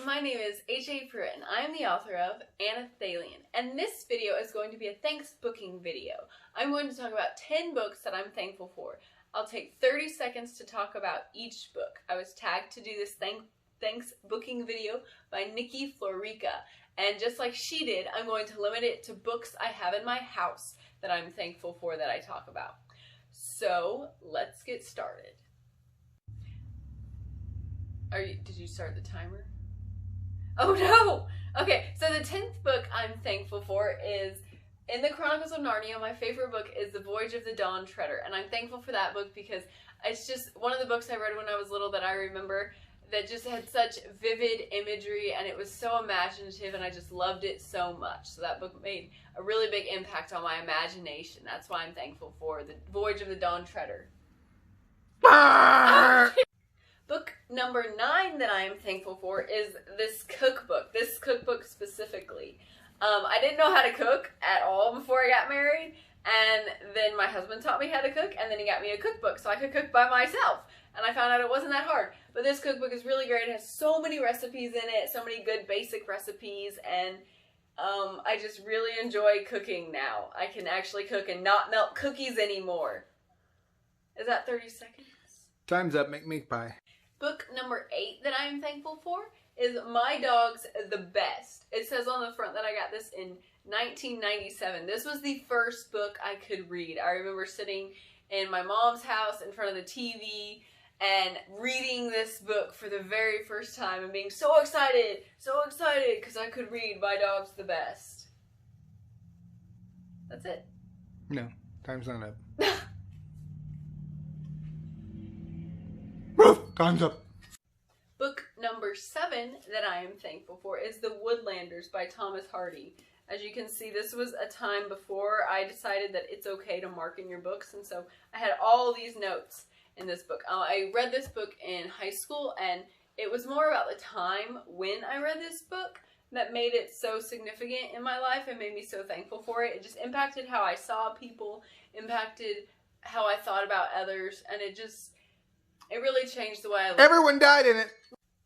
my name is H.A.Pruitt and I am the author of Anelthalien, and this video is going to be a Thanksbooking video. I'm going to talk about 10 books that I'm thankful for. I'll take 30 seconds to talk about each book. I was tagged to do this Thanksbooking video by Nikki Florica, and just like she did, I'm going to limit it to books I have in my house that I'm thankful for that I talk about. So let's get started. Did you start the timer? Oh no! Okay, so the 10th book I'm thankful for is in the Chronicles of Narnia. My favorite book is The Voyage of the Dawn Treader, and I'm thankful for that book because it's just one of the books I read when I was little that I remember that just had such vivid imagery, and it was so imaginative, and I just loved it so much. So that book made a really big impact on my imagination. That's why I'm thankful for The Voyage of the Dawn Treader. Book number 9 that I am thankful for is this cookbook specifically. I didn't know how to cook at all before I got married, and then my husband taught me how to cook, and then he got me a cookbook so I could cook by myself, and I found out it wasn't that hard. But this cookbook is really great. It has so many recipes in it, so many good basic recipes, and I just really enjoy cooking now. I can actually cook and not melt cookies anymore. Is that 30 seconds? Time's up. Make meat pie. Book number 8 that I am thankful for is My Dog's the Best. It says on the front that I got this in 1997. This was the first book I could read. I remember sitting in my mom's house in front of the TV and reading this book for the very first time and being so excited because I could read My Dog's the Best. That's it. No, time's not up. Time's up. Book number 7 that I am thankful for is The Woodlanders by Thomas Hardy. As you can see, this was a time before I decided that it's okay to mark in your books, and so I had all these notes in this book. I read this book in high school, and it was more about the time when I read this book that made it so significant in my life and made me so thankful for it. It just impacted how I saw people, impacted how I thought about others, and it really changed the way I looked. Everyone died in it.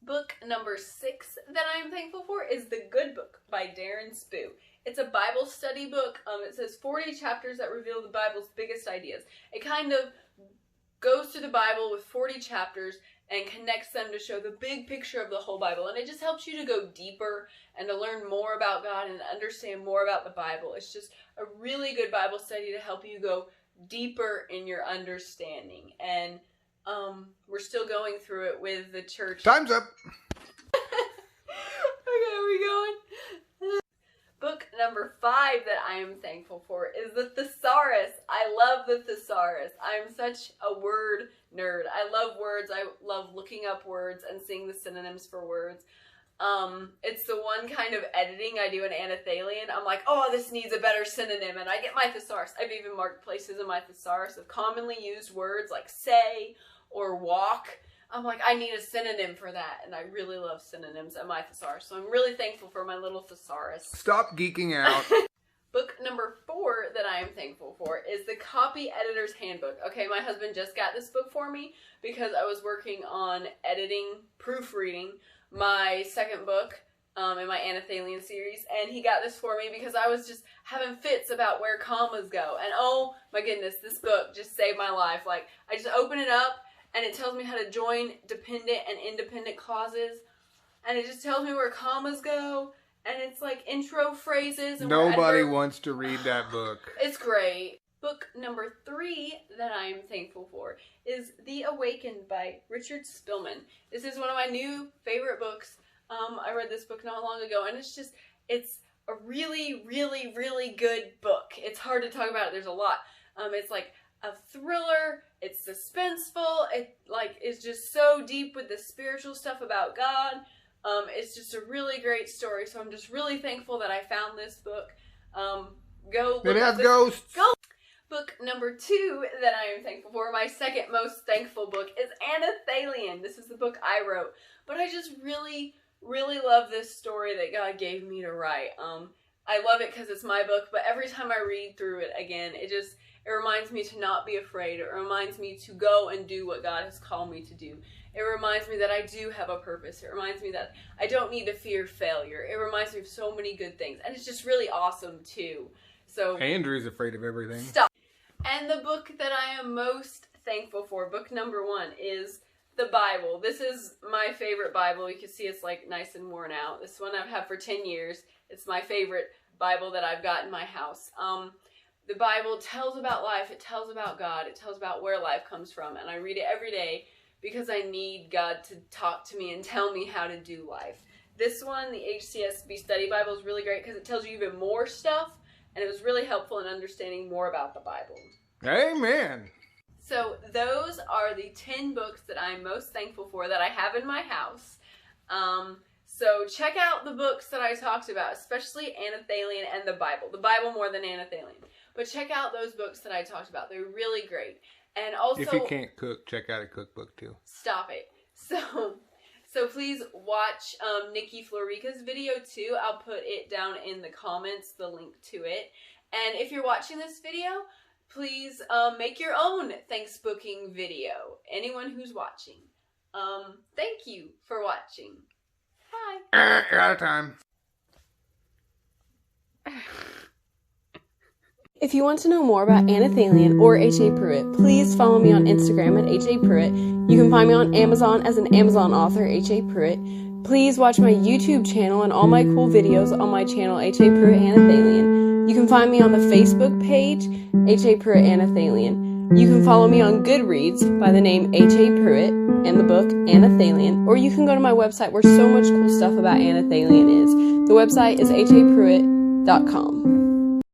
Book number 6 that I am thankful for is The Good Book by Deron Spoo. It's a Bible study book. It says 40 chapters that reveal the Bible's biggest ideas. It kind of goes through the Bible with 40 chapters and connects them to show the big picture of the whole Bible. And it just helps you to go deeper and to learn more about God and understand more about the Bible. It's just a really good Bible study to help you go deeper in your understanding. And we're still going through it with the church. Time's up. Okay, are we going? Book number 5 that I am thankful for is the Thesaurus. I love the Thesaurus. I'm such a word nerd. I love words. I love looking up words and seeing the synonyms for words. It's the one kind of editing I do in Anelthalien. I'm like, oh, this needs a better synonym, and I get my thesaurus. I've even marked places in my thesaurus of commonly used words like say or walk. I'm like, I need a synonym for that, and I really love synonyms in my thesaurus, so I'm really thankful for my little thesaurus. Stop geeking out. Book number 4 that I am thankful for is the Copyeditor's Handbook. Okay, my husband just got this book for me because I was working on proofreading my second book in my Anelthalien series, and he got this for me because I was just having fits about where commas go, and oh my goodness, this book just saved my life. Like, I just open it up and it tells me how to join dependent and independent clauses, and it just tells me where commas go, and it's like intro phrases. And nobody wants to read that book. It's great. Book number 3 that I am thankful for is The Awakened by Richard Spillman. This is one of my new favorite books. I read this book not long ago, and it's a really, really, really good book. It's hard to talk about it. There's a lot. It's like a thriller. It's suspenseful. It is just so deep with the spiritual stuff about God. It's just a really great story. So I'm just really thankful that I found this book. Go look it has at this. ghosts. Go. Book number 2 that I am thankful for, my second most thankful book, is Anelthalien. This is the book I wrote, but I just really, really love this story that God gave me to write. I love it because it's my book, but every time I read through it again, it reminds me to not be afraid. It reminds me to go and do what God has called me to do. It reminds me that I do have a purpose. It reminds me that I don't need to fear failure. It reminds me of so many good things. And it's just really awesome, too. So Andrew's afraid of everything. Stop. And the book that I am most thankful for, book number 1, is the Bible. This is my favorite Bible. You can see it's like nice and worn out. This one I've had for 10 years. It's my favorite Bible that I've got in my house. The Bible tells about life. It tells about God. It tells about where life comes from. And I read it every day because I need God to talk to me and tell me how to do life. This one, the HCSB Study Bible, is really great because it tells you even more stuff. And it was really helpful in understanding more about the Bible. Amen. So those are the 10 books that I'm most thankful for that I have in my house. So check out the books that I talked about, especially Anelthalien and the Bible. The Bible more than Anelthalien. But check out those books that I talked about. They're really great. And also, if you can't cook, check out a cookbook too. Stop it. So please watch Nikki Florica's video too. I'll put it down in the comments, the link to it. And if you're watching this video, please make your own Thanksbooking video. Anyone who's watching. Thank you for watching. Bye. You're out of time. If you want to know more about Anelthalien or H.A.Pruitt, please follow me on Instagram at H.A.Pruitt. You can find me on Amazon as an Amazon author, H.A.Pruitt. Please watch my YouTube channel and all my cool videos on my channel, H.A.Pruitt Anelthalien. You can find me on the Facebook page, H.A.Pruitt Anelthalien. You can follow me on Goodreads by the name H.A.Pruitt and the book Anelthalien, or you can go to my website where so much cool stuff about Anelthalien is. The website is HAPruitt.com.